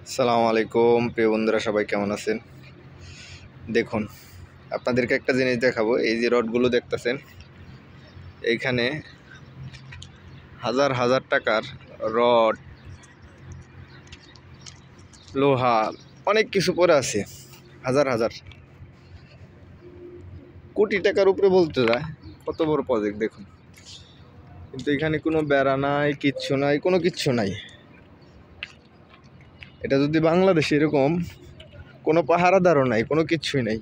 আসসালামু আলাইকুম প্রিয় বন্ধুরা, সবাই কেমন আছেন? দেখুন, আপনাদেরকে একটা জিনিস দেখাবো। এই যে রডগুলো দেখতেছেন, এইখানে হাজার হাজার টাকার রড, লোহা, অনেক কিছু পরে আছে। হাজার হাজার কোটি টাকার উপরে বলতে যায়। কত বড় প্রজেক্ট দেখুন, কিন্তু এখানে কোনো বেড়া নাই, কিচ্ছু নাই, কোনো কিচ্ছু নাই। এটা যদি বাংলাদেশে এরকম কোনো পাহারাদারও নাই, কোনো কিচ্ছুই নাই,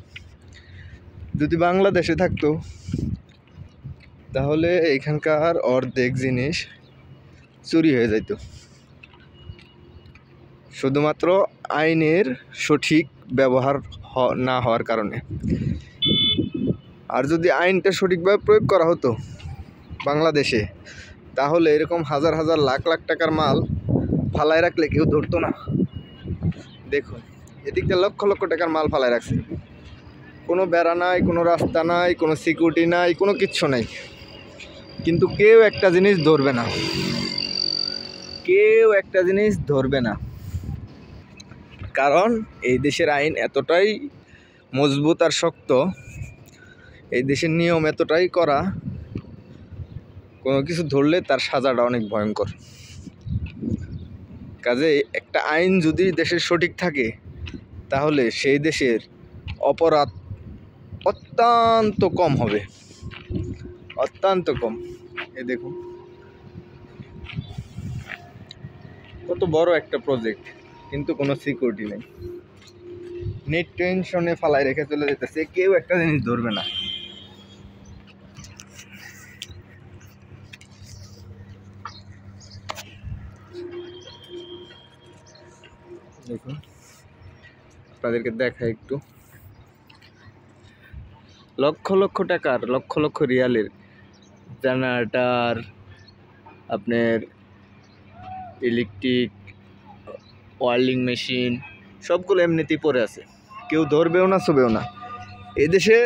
যদি বাংলাদেশে থাকতো তাহলে এখানকার অর্ধেক জিনিস চুরি হয়ে যেত, শুধুমাত্র আইনের সঠিক ব্যবহার না হওয়ার কারণে। আর যদি আইনটা সঠিকভাবে প্রয়োগ করা হতো বাংলাদেশে, তাহলে এরকম হাজার হাজার লাখ লাখ টাকার মাল ফালায় রাখলে কেউ ধরতো না। দেখুন, এদিকটা লক্ষ লক্ষ টাকার মাল ফালায় রাখছে, কোনো বেড়া নাই, কোনো রাস্তা নাই, কোনো সিকিউরিটি নাই, কোনো কিচ্ছু নাই, কিন্তু কেউ একটা জিনিস ধরবে না, কেউ একটা জিনিস ধরবে না। কারণ এই দেশের আইন এতটাই মজবুত আর শক্ত, এই দেশের নিয়ম এতটাই কড়া, কোনো কিছু ধরলে তার সাজাটা অনেক ভয়ঙ্কর। কাজে একটা আইন যদি দেশের সঠিক থাকে, তাহলে সেই দেশের অপরাধ অত্যন্ত কম হবে, অত্যন্ত কম। এই দেখুন কত বড় একটা প্রজেক্ট, কিন্তু কোনো সিকিউরিটি নেই, নেট টেনশনে ফালায় রেখে চলে যেতেছে, কেউ একটা জিনিস ধরবে না। দেখুন, আপনাদেরকে দেখা একটু, লক্ষ লক্ষ টাকার, লক্ষ লক্ষ রিয়ালের জেনারেটর, আপনার ইলেকট্রিক ওয়ার্লিং মেশিন, সবগুলো এমনিতেই পড়ে আছে, কেউ ধরবেও না, ছবেও না। এদেশে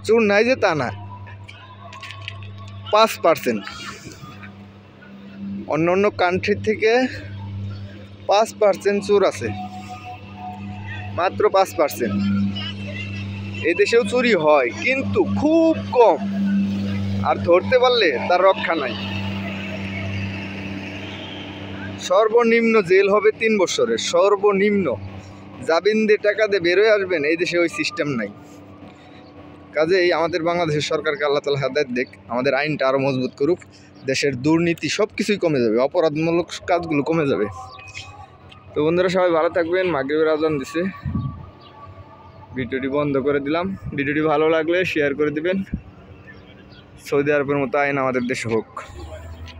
চোর নাই যে তা না, 5%। অন্য অন্য কান্ট্রি থেকে 5% চোর আছে, মাত্র 5%। এদেশেও চুরি হয়, কিন্তু খুব কম, আর ধরতে পারলে তার রক্ষা নাই। সর্বনিম্ন জেল হবে 3 বছরের, সর্বনিম্ন। জামিন দিয়ে টাকা দিয়ে বেরোয় আসবেন, এই দেশে ওই সিস্টেম নাই। কাজেই আমাদের বাংলাদেশের সরকারকে আল্লাহ তাআলা হেদায়েত দেখ, আমাদের আইনটা আরও মজবুত করুক, দেশের দুর্নীতি সব কিছুই কমে যাবে, অপরাধমূলক কাজগুলো কমে যাবে। তো বন্ধুরা, সবাই ভালো থাকবেন। মাগরিবের আজান দিছে, ভিডিওটি বন্ধ করে দিলাম। ভিডিওটি ভালো লাগলে শেয়ার করে দিবেন। সৌদি আরবের মতো আইন আমাদের দেশে হোক।